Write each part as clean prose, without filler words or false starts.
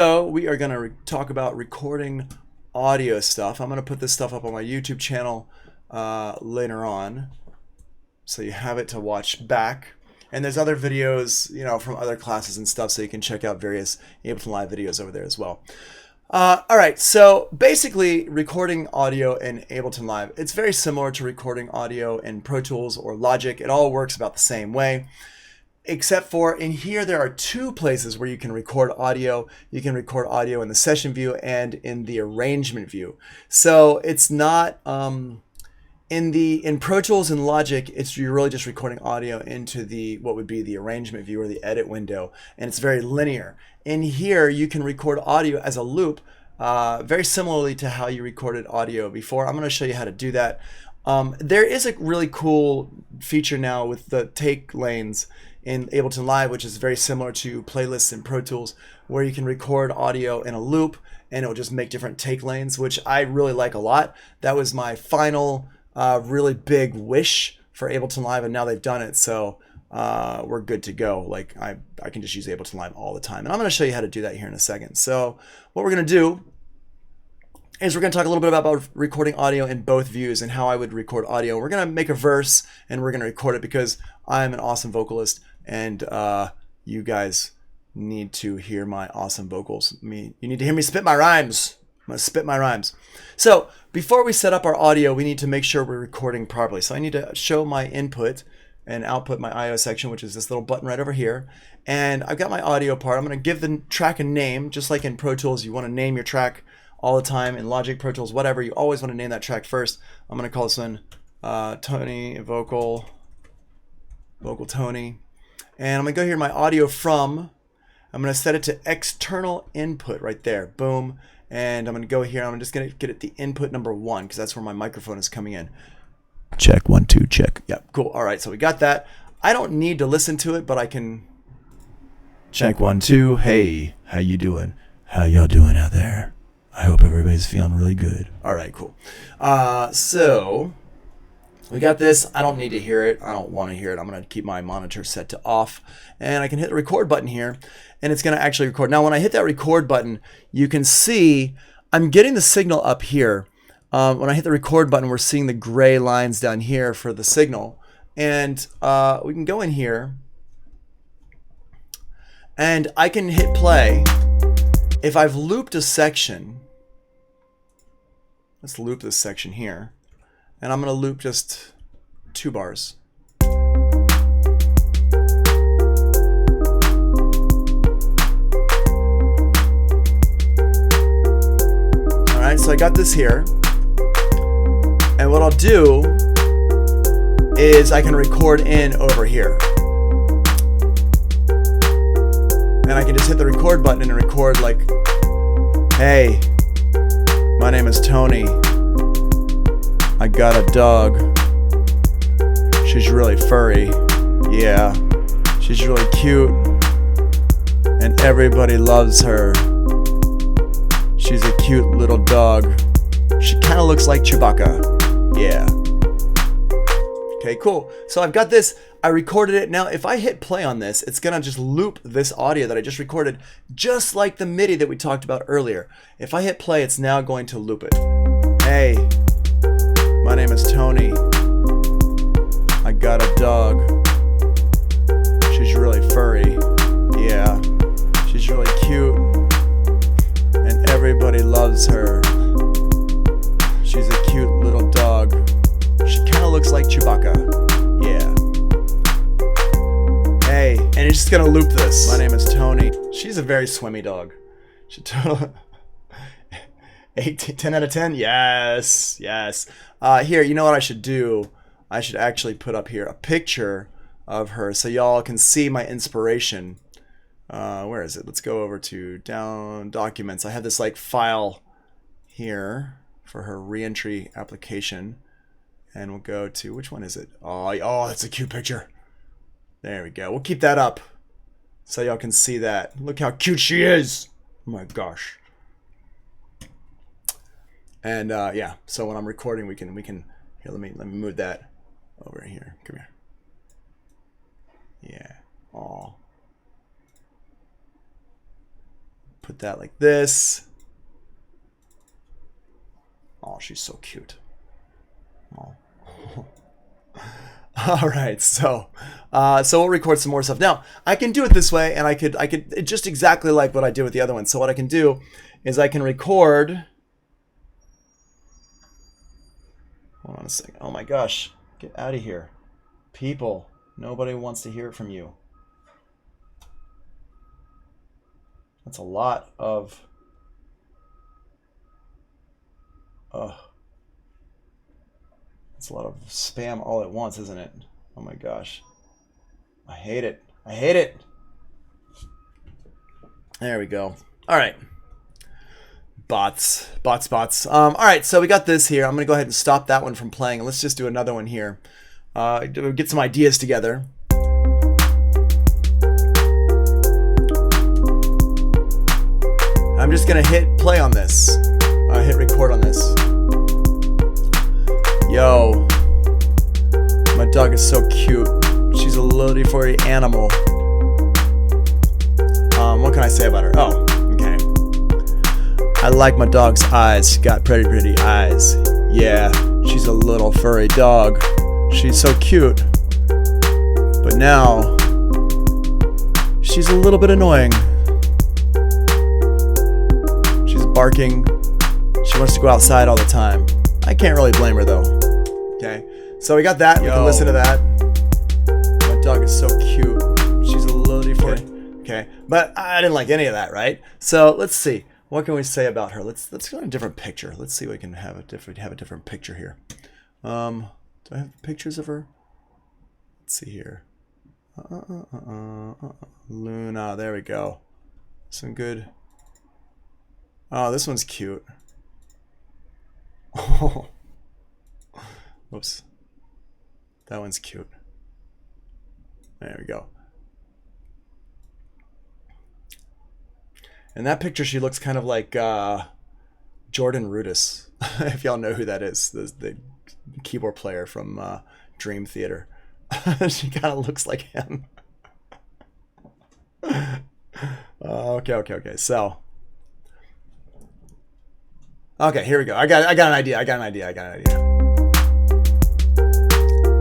So we are going to talk about recording audio stuff. I'm going to put this stuff up on my YouTube channel later on, so you have it to watch back. And there's other videos, you know, from other classes and stuff, so you can check out various Ableton Live videos over there as well. All right, so basically recording audio in Ableton Live, it's very similar to recording audio in Pro Tools or Logic. It all works about the same way, except for in here there are two places where you can record audio. You can record audio in the session view and in the arrangement view. So it's not in Pro Tools and Logic, you're really just recording audio into the what would be the arrangement view or the edit window, and it's very linear. In here, you can record audio as a loop, very similarly to how you recorded audio before. I'm going to show you how to do that. There is a really cool feature now with the take lanes in Ableton Live, which is very similar to playlists in Pro Tools, where you can record audio in a loop and it'll just make different take lanes, which I really like a lot. That was my final really big wish for Ableton Live, and now they've done it, so we're good to go. Like I can just use Ableton Live all the time, and I'm going to show you how to do that here in a second. So what we're going to do is we're going to talk a little bit about recording audio in both views and how I would record audio. We're going to make a verse and we're going to record it because I'm an awesome vocalist, and you guys need to hear my awesome vocals. You need to hear me spit my rhymes. I'm going to spit my rhymes. So before we set up our audio, we need to make sure we're recording properly. So I need to show my input and output, my I/O section, which is this little button right over here. And I've got my audio part. I'm going to give the track a name, just like in Pro Tools. You want to name your track all the time. In Logic, Pro Tools, whatever, you always want to name that track first. I'm going to call this one Tony Vocal Tony. And I'm going to go here to my audio from. I'm going to set it to external input right there. Boom. And I'm going to go here. I'm just going to get it the input number 1 because that's where my microphone is coming in. Check 1 2 check. Yep, cool. All right, so we got that. I don't need to listen to it, but I can check 1 2. Hey, how you doing? How y'all doing out there? I hope everybody's feeling really good. All right, cool. So we got this. I don't need to hear it. I don't want to hear it. I'm going to keep my monitor set to off, and I can hit the record button here, and it's going to actually record. Now, when I hit that record button, you can see I'm getting the signal up here. When I hit the record button, we're seeing the gray lines down here for the signal. And we can go in here and I can hit play. If I've looped a section, let's loop this section here. And I'm going to loop just 2 bars. All right, so I got this here. And what I'll do is I can record in over here. And I can just hit the record button and record like, hey, my name is Tony. I got a dog. She's really furry. Yeah, she's really cute. And everybody loves her. She's a cute little dog. She kind of looks like Chewbacca. Yeah. Okay, cool. So I've got this. I recorded it. Now, if I hit play on this, it's going to just loop this audio that I just recorded, just like the MIDI that we talked about earlier. If I hit play, it's now going to loop it. Hey, my name is Tony. I got a dog. She's really furry. Yeah. She's really cute. And everybody loves her. She's a cute little dog. She kind of looks like Chewbacca. Yeah. Hey, and it's just gonna loop this. My name is Tony. She's a very swimmy dog. She total 10 out of 10. Yes, yes. Here, you know what I should do? I should actually put up here a picture of her so y'all can see my inspiration. Where is it? Let's go over to down documents. I have this like file here for her reentry application, and we'll go to, which one is it? Oh, that's a cute picture. There we go. We'll keep that up so y'all can see that. Look how cute she is. Oh my gosh. And yeah, so when I'm recording, we can here, let me move that over here. Come here. Yeah. Aw. put that like this. Oh, she's so cute. Oh. All right, so we'll record some more stuff. Now, I can do it this way, and I could just exactly like what I did with the other one. So what I can do is I can record. Hold on a second. Oh my gosh, get out of here, people! Nobody wants to hear it from you. That's a lot of. It's a lot of spam all at once, isn't it? Oh my gosh. I hate it. I hate it. There we go. All right. Bots. All right, so we got this here. I'm going to go ahead and stop that one from playing. Let's just do another one here. Get some ideas together. I'm just going to hit play on this. Hit record on this. Yo, my dog is so cute. She's a little furry animal. What can I say about her? Oh, okay. I like my dog's eyes. She's got pretty eyes. Yeah, she's a little furry dog. She's so cute. But now, she's a little bit annoying. She's barking. She wants to go outside all the time. I can't really blame her though. Okay, so we got that. We can listen to that. My dog is so cute. She's a little furry. Okay, but I didn't like any of that, right? So let's see. What can we say about her? Let's go in a different picture. Let's see if we can have a different picture here. Do I have pictures of her? Let's see here. Luna. There we go. Some good. Oh, this one's cute. Oh. Whoops. That one's cute. There we go. In that picture, she looks kind of like Jordan Rudess, if y'all know who that is, the keyboard player from Dream Theater. She kind of looks like him. Okay. So, okay, here we go. I got an idea.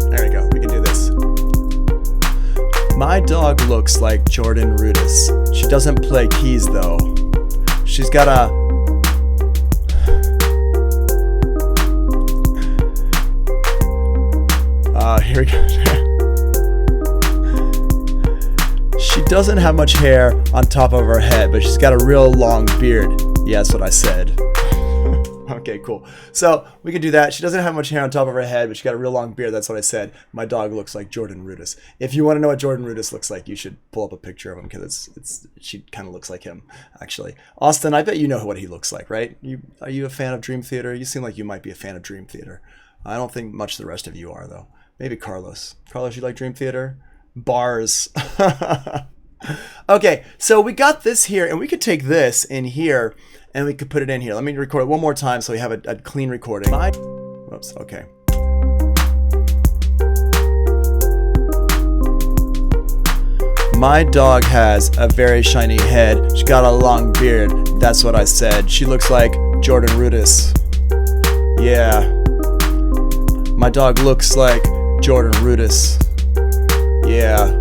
There we go. We can do this. My dog looks like Jordan Rudess. She doesn't play keys though. She's got a here we go. She doesn't have much hair on top of her head, but she's got a real long beard. Yeah, that's what I said. Okay, cool. So we can do that. She doesn't have much hair on top of her head, but she got a real long beard. That's what I said. My dog looks like Jordan Rudess. If you want to know what Jordan Rudess looks like, you should pull up a picture of him because she kind of looks like him, actually. Austin, I bet you know what he looks like, right? Are you a fan of Dream Theater? You seem like you might be a fan of Dream Theater. I don't think much the rest of you are, though. Maybe Carlos. Carlos, you like Dream Theater? Bars. Okay, so we got this here, and we could take this in here, and we could put it in here. Let me record it one more time so we have a clean recording. Whoops, okay. My dog has a very shiny head. She's got a long beard. That's what I said. She looks like Jordan Rudess. Yeah. My dog looks like Jordan Rudess. Yeah.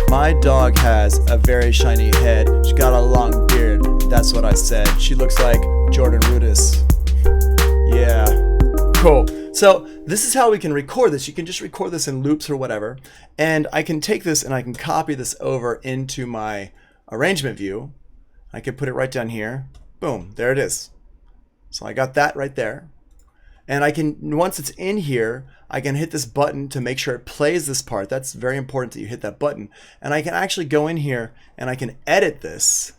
My dog has a very shiny head. She's got a long beard. That's what I said. She looks like Jordan Rudess. Yeah. Cool. So this is how we can record this. You can just record this in loops or whatever. And I can take this and I can copy this over into my arrangement view. I can put it right down here. Boom. There it is. So I got that right there. And I can, once it's in here, I can hit this button to make sure it plays this part. That's very important that you hit that button. And I can actually go in here and I can edit this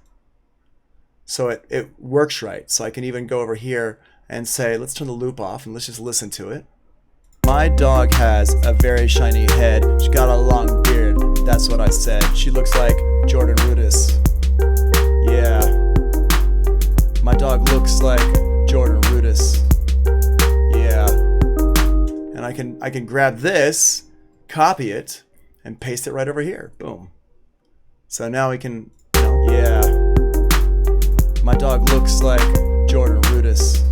so it works right. So I can even go over here and say, let's turn the loop off and let's just listen to it. My dog has a very shiny head. She's got a long beard. That's what I said. She looks like Jordan Rudess. Yeah. My dog looks like Jordan Rudess. Yeah. And I can grab this, copy it, and paste it right over here. Boom. So now we can, Yeah. My dog looks like Jordan Rudess.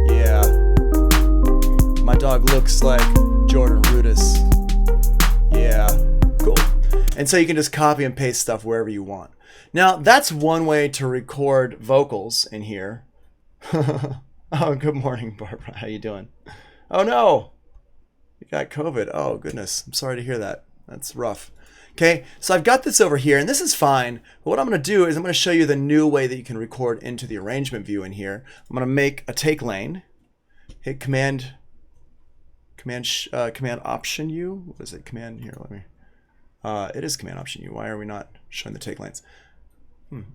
Yeah. My dog looks like Jordan Rudess. Yeah. Cool. And so you can just copy and paste stuff wherever you want. Now, that's one way to record vocals in here. Oh, good morning, Barbara. How you doing? Oh, no. You got COVID. Oh, goodness. I'm sorry to hear that. That's rough. Okay, so I've got this over here, and this is fine. But what I'm going to do is I'm going to show you the new way that you can record into the arrangement view in here. I'm going to make a take lane. Hit Command Option U. What is it? Command here. Let me. It is Command Option U. Why are we not showing the take lanes?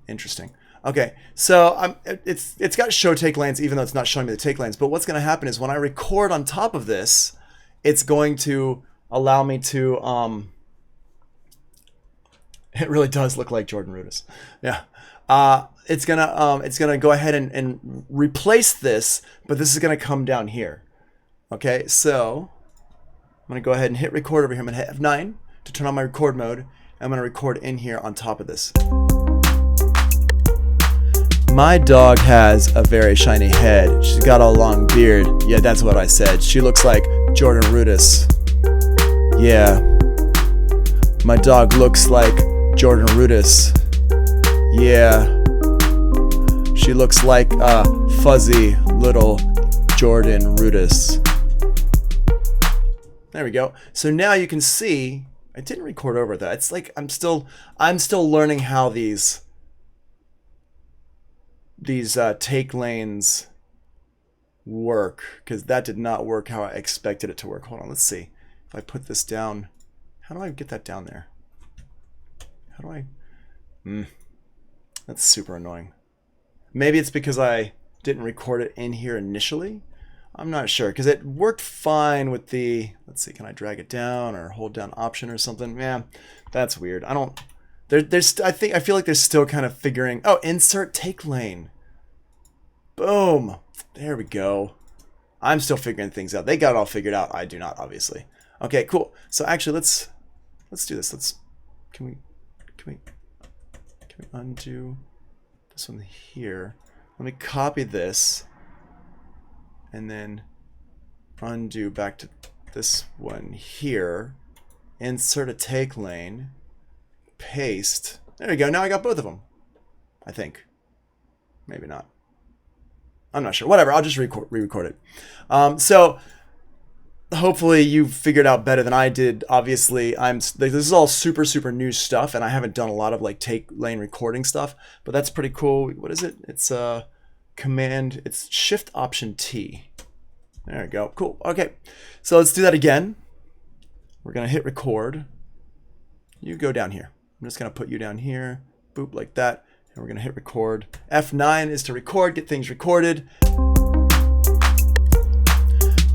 Interesting. Okay, so it's got show take lanes even though it's not showing me the take lanes. But what's going to happen is when I record on top of this, it's going to allow me to. It really does look like Jordan Rudess. Yeah. It's gonna go ahead and replace this, but this is gonna come down here. Okay, so I'm gonna go ahead and hit record over here. I'm gonna hit F9 to turn on my record mode. I'm gonna record in here on top of this. My dog has a very shiny head. She's got a long beard. Yeah, that's what I said. She looks like Jordan Rudess. Yeah. My dog looks like Jordan Rudess. Yeah. She looks like a fuzzy little Jordan Rudess. There we go. So now you can see I didn't record over that. It's like I'm still learning how these take lanes work, because that did not work how I expected it to work. Hold on, let's see. If I put this down, how do I get that down there? How do I? That's super annoying. Maybe it's because I didn't record it in here initially. I'm not sure, because it worked fine with the, let's see, can I drag it down or hold down Option or something? Yeah, that's weird. I don't, I feel like they're still kind of figuring, oh, insert take lane. Boom. There we go. I'm still figuring things out. They got it all figured out. I do not, obviously. Okay, cool. So actually, let's do this. Can we undo this one here? Let me copy this and then undo back to this one here. Insert a take lane. Paste. There we go. Now I got both of them. I think. Maybe not. I'm not sure. Whatever. I'll just re-record it. So hopefully you figured out better than I did. Obviously, this is all super new stuff, and I haven't done a lot of like take lane recording stuff, but that's pretty cool. What is it? It's it's Shift Option T. There we go. Cool. Okay. So let's do that again. We're going to hit record. You go down here. I'm just going to put you down here. Boop, like that. And we're going to hit record. F9 is to record, get things recorded.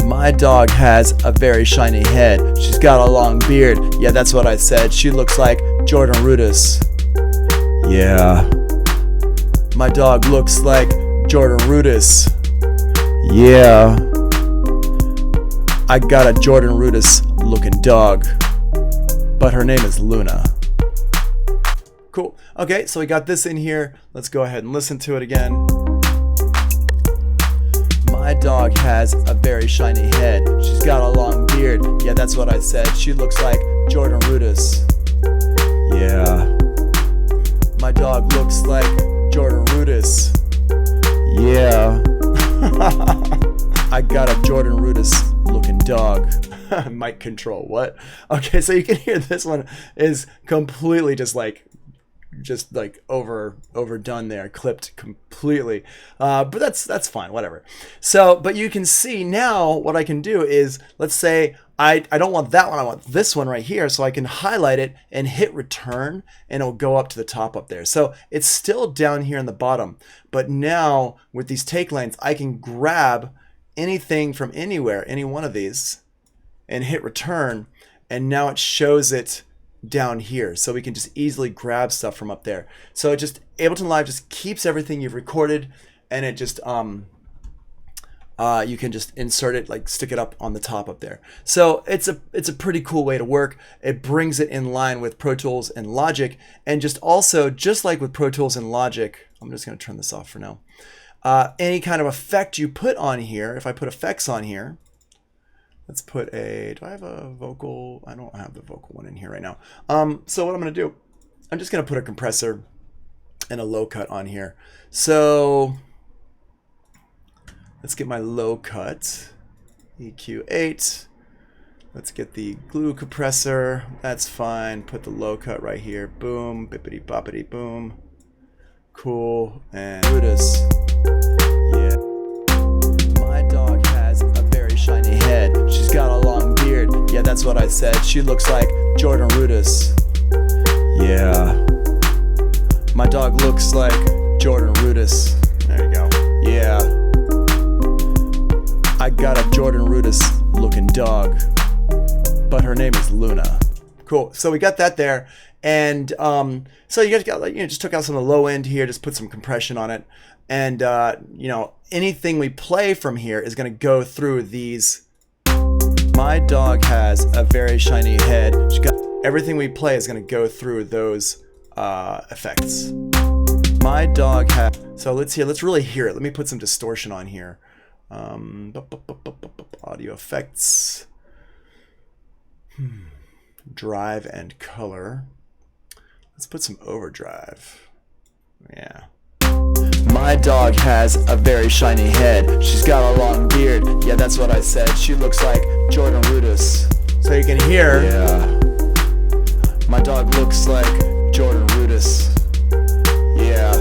My dog has a very shiny head. She's got a long beard. Yeah, that's what I said. She looks like Jordan Rudess. Yeah. My dog looks like Jordan Rudess. Yeah. I got a Jordan Rudess looking dog, but her name is Luna. Cool. Okay, so we got this in here. Let's go ahead and listen to it again. My dog has a very shiny head. She's got a long beard. Yeah, that's what I said. She looks like Jordan Rudess. Yeah. My dog looks like Jordan Rudess. Yeah. I got a Jordan Rudess looking dog. Mic control. What? Okay, so you can hear this one is completely just like overdone there, clipped completely, but that's fine, whatever. So but you can see now what I can do is, let's say I don't want that one, I want this one right here, so I can highlight it and hit return and it'll go up to the top up there. So it's still down here in the bottom, but now with these take lanes I can grab anything from anywhere, any one of these, and hit return, and now it shows it down here, so we can just easily grab stuff from up there. So it just, Ableton Live just keeps everything you've recorded, and it just you can just insert it, like stick it up on the top up there. So it's a pretty cool way to work. It brings it in line with Pro Tools and Logic, and just also, just like with Pro Tools and Logic, I'm just going to turn this off for now. Any kind of effect you put on here, if I put effects on here, let's put a, do I have a vocal? I don't have the vocal one in here right now. So what I'm going to do, I'm just going to put a compressor and a low cut on here. So let's get my low cut, EQ8. Let's get the glue compressor. That's fine. Put the low cut right here. Boom, bippity boppity boom. Cool. And Brutus. Yeah. My dog has a very shiny head. She's got a long beard. Yeah, that's what I said. She looks like Jordan Rudess. Yeah. My dog looks like Jordan Rudess. There you go. Yeah. I got a Jordan Rudess looking dog, but her name is Luna. Cool. So we got that there, and so you guys got, like, just took out some of the low end here, just put some compression on it, and anything we play from here is going to go through these. My dog has a very shiny head. Everything we play is going to go through those effects. My dog has. So let's really hear it. Let me put some distortion on here. Audio effects, drive and color. Let's put some overdrive. Yeah. My dog has a very shiny head. She's got a long beard. Yeah, that's what I said. She looks like Jordan Rudess. So you can hear. Yeah. My dog looks like Jordan Rudess. Yeah.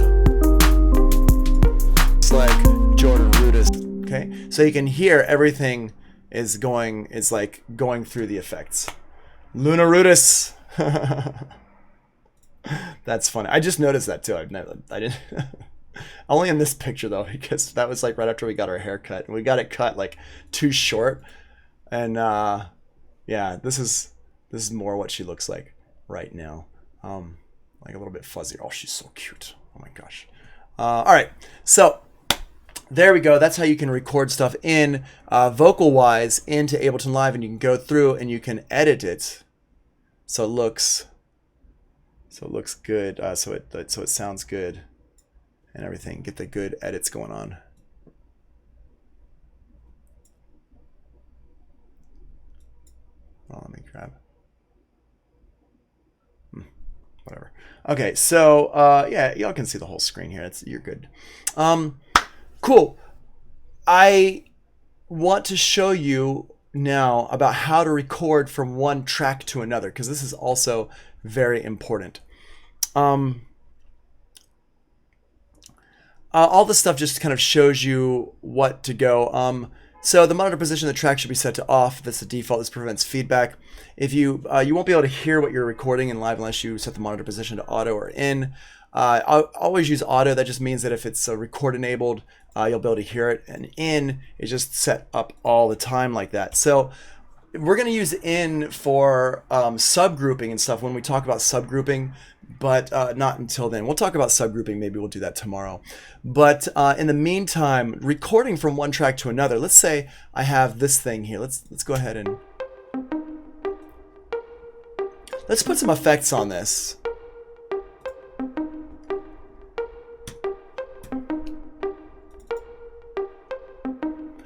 It's like Jordan Rudess. Okay, so you can hear everything is like going through the effects. Luna Rudess. That's funny. I just noticed that too. I didn't. Only in this picture though, because that was like right after we got our hair cut, and we got it cut like too short. And yeah, this is more what she looks like right now. Like a little bit fuzzy. Oh, she's so cute. Oh my gosh. All right, so. There we go. That's how you can record stuff in vocal-wise into Ableton Live, and you can go through and you can edit it so it looks good, so it sounds good and everything. Get the good edits going on. Well, let me grab. Whatever. Okay, so yeah, y'all can see the whole screen here. You're good. Cool. I want to show you now about how to record from one track to another, because this is also very important. All this stuff just kind of shows you what to go. So the monitor position of the track should be set to off. That's the default. This prevents feedback. If you won't be able to hear what you're recording in live unless you set the monitor position to auto or in. I'll always use auto. That just means that if it's record enabled, you'll be able to hear it. And in is just set up all the time like that. So we're going to use in for subgrouping and stuff when we talk about subgrouping, but not until then. We'll talk about subgrouping. Maybe we'll do that tomorrow. But in the meantime, recording from one track to another. Let's say I have this thing here. Let's go ahead and let's put some effects on this.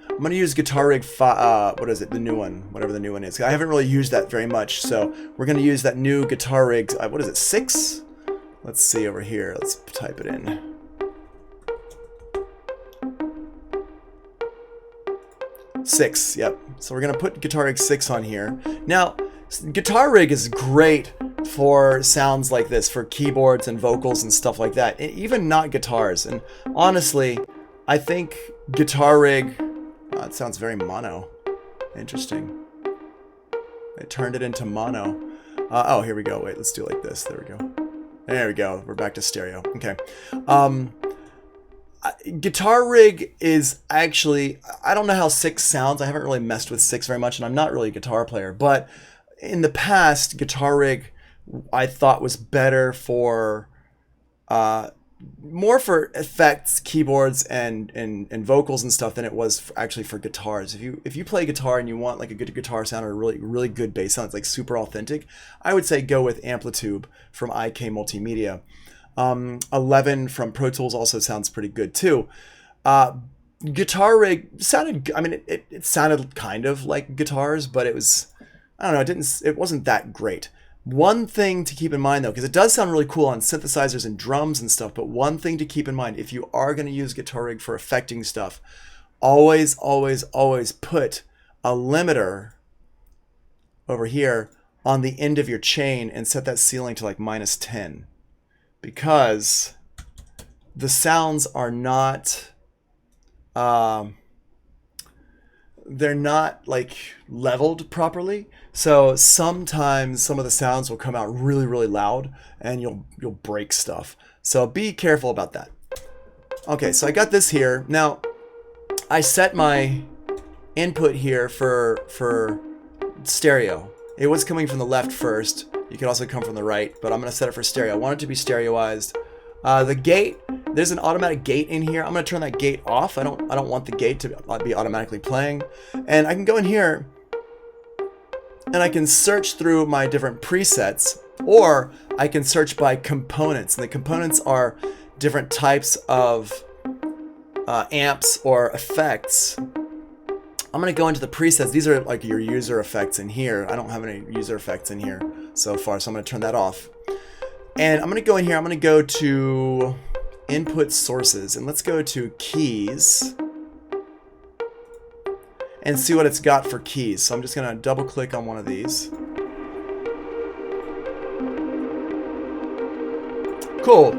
I'm going to use Guitar Rig, what is it, the new one, whatever the new one is. I haven't really used that very much, so we're going to use that new Guitar Rig, what is it, 6? Let's see over here, let's type it in. Six, yep. So we're going to put Guitar Rig 6 on here. Now, Guitar Rig is great for sounds like this, for keyboards and vocals and stuff like that, even not guitars. And honestly, I think Guitar Rig... it sounds very mono. Interesting. I turned it into mono. Oh, here we go. Wait, let's do it like this. There we go. There we go. We're back to stereo. Okay. Guitar Rig is actually... I don't know how 6 sounds. I haven't really messed with 6 very much, and I'm not really a guitar player. But in the past, Guitar Rig I thought was better for more for effects, keyboards, and vocals and stuff than it was actually for guitars. If you play guitar and you want like a good guitar sound or a really good bass sound, it's like super authentic, I would say go with Amplitude from IK Multimedia. 11 from Pro Tools also sounds pretty good too. Guitar Rig sounded, I mean, it sounded kind of like guitars, but it was, I don't know, it wasn't that great. One thing to keep in mind though, because it does sound really cool on synthesizers and drums and stuff, but one thing to keep in mind, if you are going to use Guitar Rig for affecting stuff, always put a limiter over here on the end of your chain and set that ceiling to like -10, because the sounds are not, they're not like leveled properly. So sometimes some of the sounds will come out really loud and you'll break stuff. So be careful about that. Okay, so I got this here. Now I set my input here for stereo. It was coming from the left first. You can also come from the right, but I'm gonna set it for stereo. I want it to be stereoized. The gate, there's an automatic gate in here. I'm gonna turn that gate off. I don't want the gate to be automatically playing. And I can go in here and I can search through my different presets, or I can search by components. And the components are different types of amps or effects. I'm gonna go into the presets. These are like your user effects in here. I don't have any user effects in here so far, so I'm gonna turn that off. And I'm gonna go in here, I'm gonna go to input sources, and let's go to keys and see what it's got for keys. So I'm just gonna double click on one of these. Cool.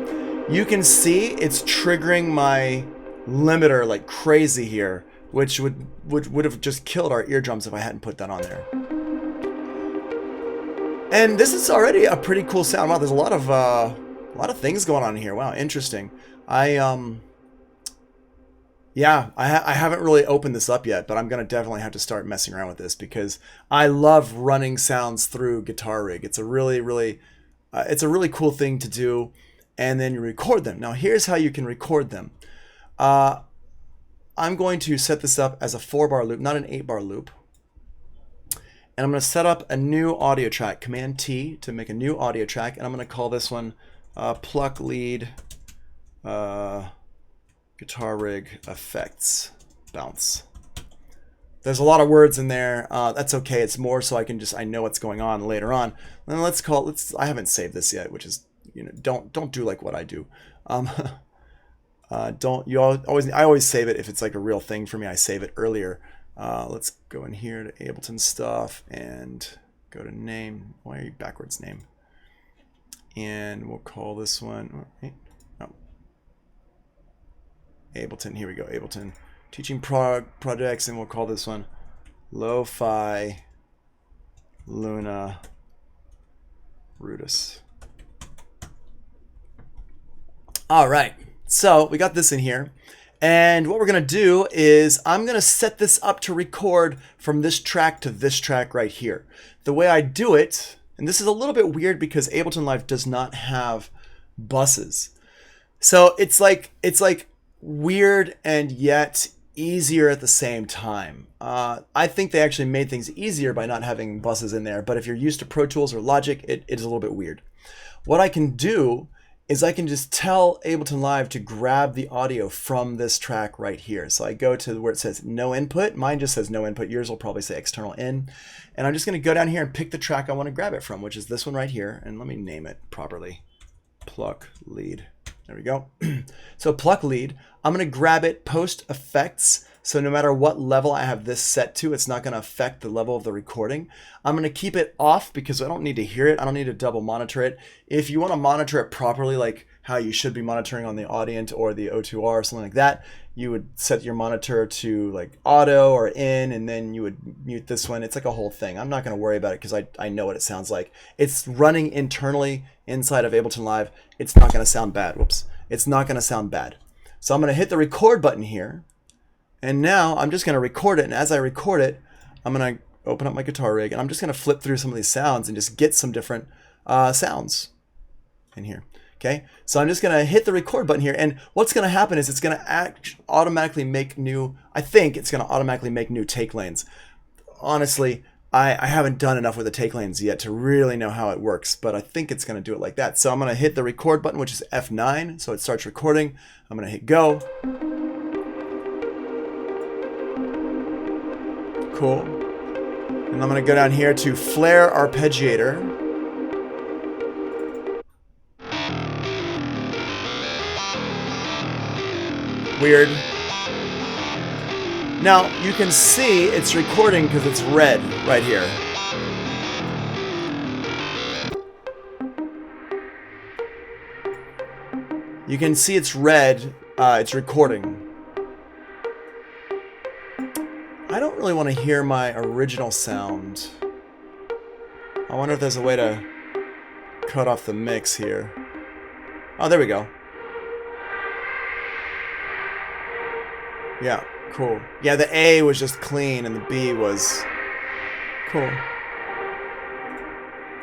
You can see it's triggering my limiter like crazy here, which would have just killed our eardrums if I hadn't put that on there. And this is already a pretty cool sound. Wow, there's a lot of things going on here. Wow, interesting. Yeah, I haven't really opened this up yet, but I'm gonna definitely have to start messing around with this because I love running sounds through Guitar Rig. It's a really cool thing to do, and then you record them. Now here's how you can record them. I'm going to set this up as a 4-bar loop, not an 8-bar loop. And I'm going to set up a new audio track, Command T to make a new audio track, and I'm going to call this one Pluck Lead Guitar Rig Effects Bounce. There's a lot of words in there. That's okay. It's more so I know what's going on later on. And I haven't saved this yet, which is, don't do like what I do. I always save it if it's like a real thing for me. I save it earlier. Let's go in here to Ableton stuff and go to name. Why are you backwards name? And we'll call this one, Ableton. Here we go, Ableton teaching projects, and we'll call this one Lo-Fi Luna Rudis. All right, so we got this in here. And what we're going to do is I'm going to set this up to record from this track to this track right here. The way I do it, and this is a little bit weird because Ableton Live does not have buses. So it's like weird and yet easier at the same time. I think they actually made things easier by not having buses in there, but if you're used to Pro Tools or Logic, it is a little bit weird. What I can do is I can just tell Ableton Live to grab the audio from this track right here. So I go to where it says no input. Mine just says no input. Yours will probably say external in. And I'm just going to go down here and pick the track I want to grab it from, which is this one right here. And let me name it properly. Pluck Lead. There we go. So Pluck Lead. I'm going to grab it post effects. So no matter what level I have this set to, it's not going to affect the level of the recording. I'm going to keep it off because I don't need to hear it. I don't need to double monitor it. If you want to monitor it properly, like how you should be monitoring on the Audient or the O2R or something like that, you would set your monitor to like auto or in, and then you would mute this one. It's like a whole thing. I'm not going to worry about it because I know what it sounds like. It's running internally inside of Ableton Live. It's not going to sound bad. Whoops. It's not going to sound bad. So I'm going to hit the record button here. And now I'm just going to record it. And as I record it, I'm going to open up my Guitar Rig. And I'm just going to flip through some of these sounds and just get some different sounds in here. Okay, so I'm just gonna hit the record button here, and what's gonna happen is it's gonna automatically make new, I think it's gonna automatically make new take lanes. Honestly, I haven't done enough with the take lanes yet to really know how it works, but I think it's gonna do it like that. So I'm gonna hit the record button, which is F9, so it starts recording. I'm gonna hit go. Cool. And I'm gonna go down here to Flare Arpeggiator. Weird. Now, you can see it's recording because it's red right here. You can see it's red, it's recording. I don't really want to hear my original sound. I wonder if there's a way to cut off the mix here. Oh, there we go. Yeah, cool. Yeah, the A was just clean and the B was cool.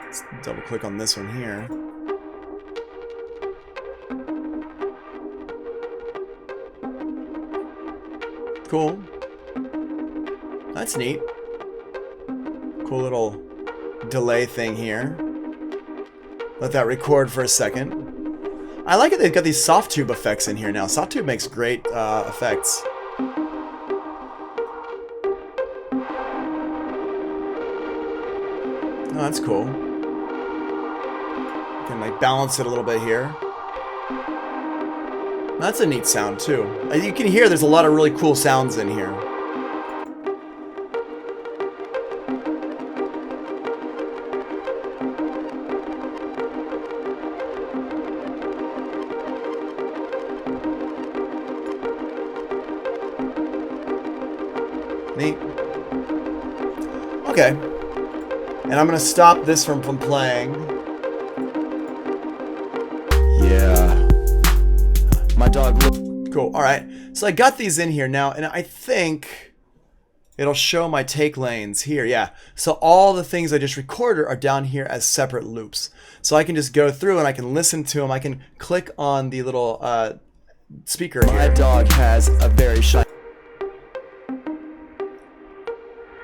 Let's double click on this one here. Cool. That's neat. Cool little delay thing here. Let that record for a second. I like it they've got these soft tube effects in here now. Soft tube makes great effects. Oh, that's cool. You can like balance it a little bit here. That's a neat sound too. You can hear there's a lot of really cool sounds in here. Neat. Okay. And I'm going to stop this from playing. Yeah. My dog. Cool. All right. So I got these in here now, and I think it'll show my take lanes here. Yeah. So all the things I just recorded are down here as separate loops. So I can just go through and I can listen to them. I can click on the little speaker here. My dog has a very shiny.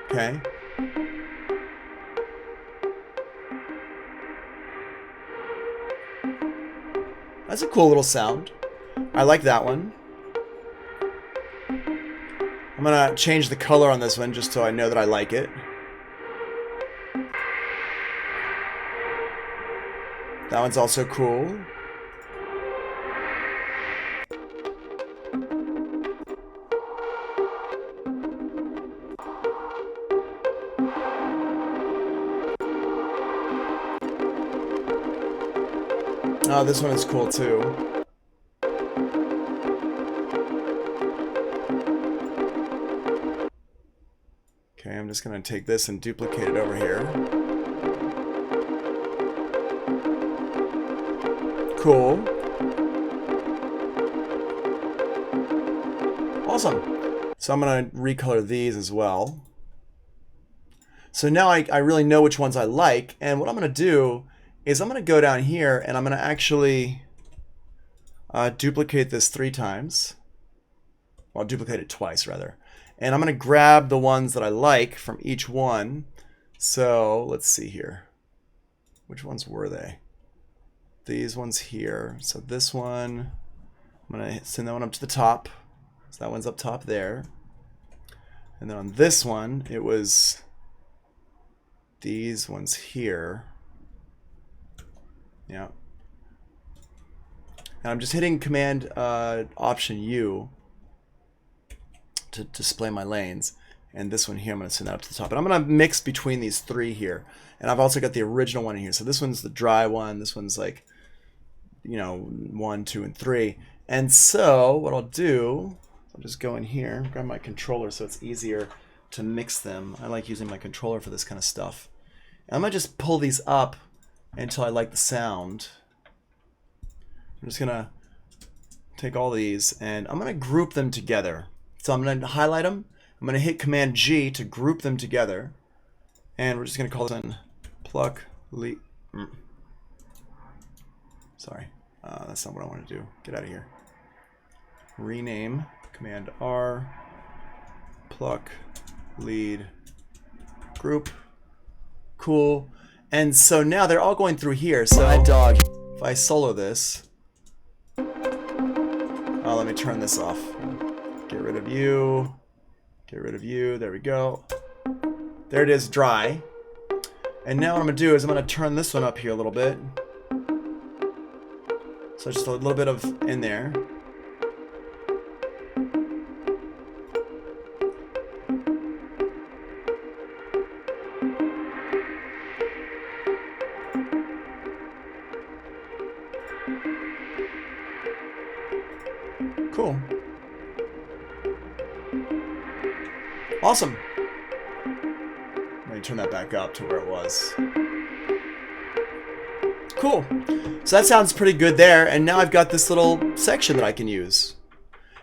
Okay. That's a cool little sound. I like that one. I'm gonna change the color on this one just so I know that I like it. That one's also cool. Oh, this one is cool too. Okay, I'm just going to take this and duplicate it over here. Cool. Awesome. So I'm going to recolor these as well. So now I really know which ones I like, and what I'm going to do is I'm going to go down here and I'm going to actually duplicate this 3 times. Well, duplicate it twice rather. And I'm going to grab the ones that I like from each one. So let's see here. Which ones were they? These ones here. So this one, I'm going to send that one up to the top. So that one's up top there. And then on this one, it was these ones here. Yeah. And I'm just hitting Command Option U to display my lanes. And this one here, I'm going to send that up to the top. And I'm going to mix between these 3 here. And I've also got the original one in here. So this one's the dry one. This one's like, you know, 1, 2, and 3. And so what I'll do, I'll just go in here, grab my controller so it's easier to mix them. I like using my controller for this kind of stuff. And I'm going to just pull these up until I like the sound. I'm just going to take all these and I'm going to group them together. So I'm going to highlight them. I'm going to hit Command G to group them together. And we're just going to call this one pluck, sorry. That's not what I want to do. Get out of here. Rename, Command R, pluck, lead, group. Cool. And so now they're all going through here. So if I solo this, oh, let me turn this off. Get rid of you. Get rid of you. There we go. There it is, dry. And now what I'm going to do is I'm going to turn this one up here a little bit. So just a little bit of in there. Cool. Awesome. Let me turn that back up to where it was. Cool. So that sounds pretty good there. And now I've got this little section that I can use.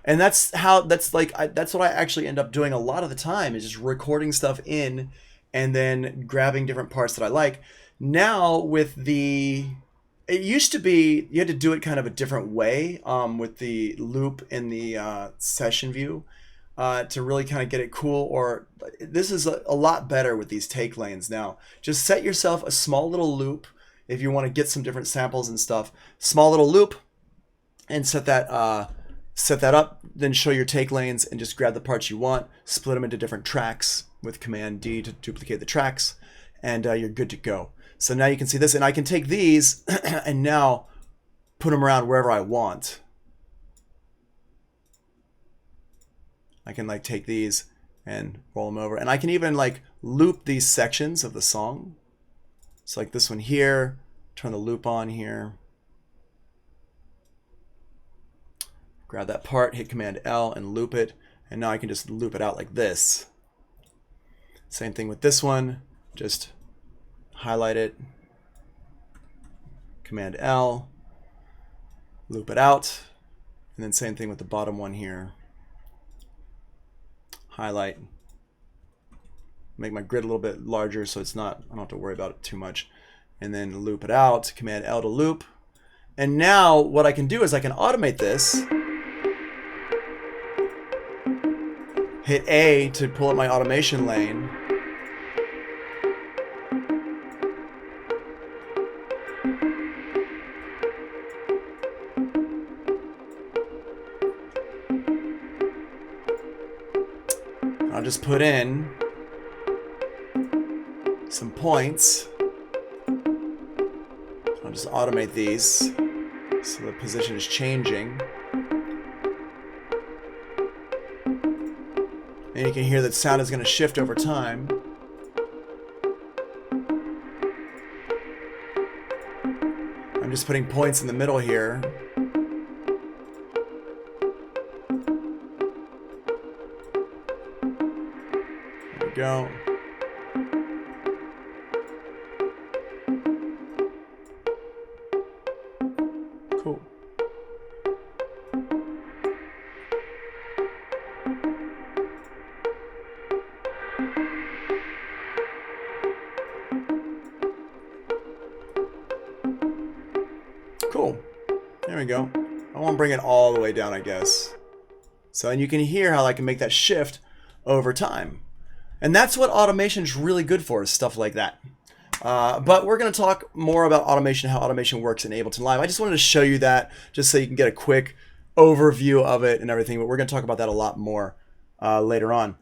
And that's what I actually end up doing a lot of the time, is just recording stuff in and then grabbing different parts that I like. Now with it used to be you had to do it kind of a different way with the loop in the session view to really kind of get it cool. Or this is a lot better with these take lanes now. Just set yourself a small little loop if you want to get some different samples and stuff. Small little loop, and set that up. Then show your take lanes and just grab the parts you want. Split them into different tracks with Command D to duplicate the tracks, and you're good to go. So now you can see this, and I can take these and now put them around wherever I want. I can like take these and roll them over, and I can even like loop these sections of the song. So like this one here, turn the loop on here. Grab that part, hit Command L and loop it, and now I can just loop it out like this. Same thing with this one, just highlight it, Command L, loop it out, and then same thing with the bottom one here. Highlight, make my grid a little bit larger so it's not, I don't have to worry about it too much, and then loop it out, Command L to loop. And now what I can do is I can automate this. Hit A to pull up my automation lane. I'll just put in some points. I'll just automate these so the position is changing. And you can hear that sound is going to shift over time. I'm just putting points in the middle here. There we go. Cool. Cool. There we go. I won't bring it all the way down, I guess. So, and you can hear how I can make that shift over time. And that's what automation is really good for, is stuff like that. But we're going to talk more about automation, how automation works in Ableton Live. I just wanted to show you that just so you can get a quick overview of it and everything. But we're going to talk about that a lot more later on.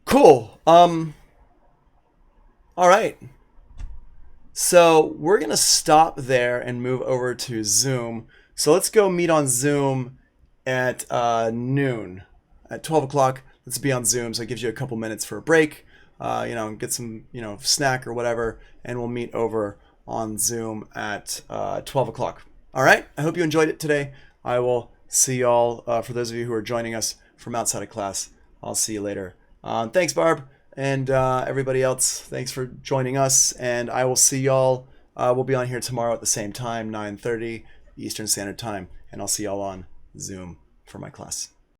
Cool. All right. So we're going to stop there and move over to Zoom. So let's go meet on Zoom at noon. At 12 o'clock, let's be on Zoom. So it gives you a couple minutes for a break, get some, snack or whatever, and we'll meet over on Zoom at 12 o'clock. All right. I hope you enjoyed it today. I will see y'all, for those of you who are joining us from outside of class, I'll see you later. Thanks, Barb. And everybody else, thanks for joining us. And I will see y'all. We'll be on here tomorrow at the same time, 9:30 Eastern Standard Time. And I'll see y'all on Zoom for my class.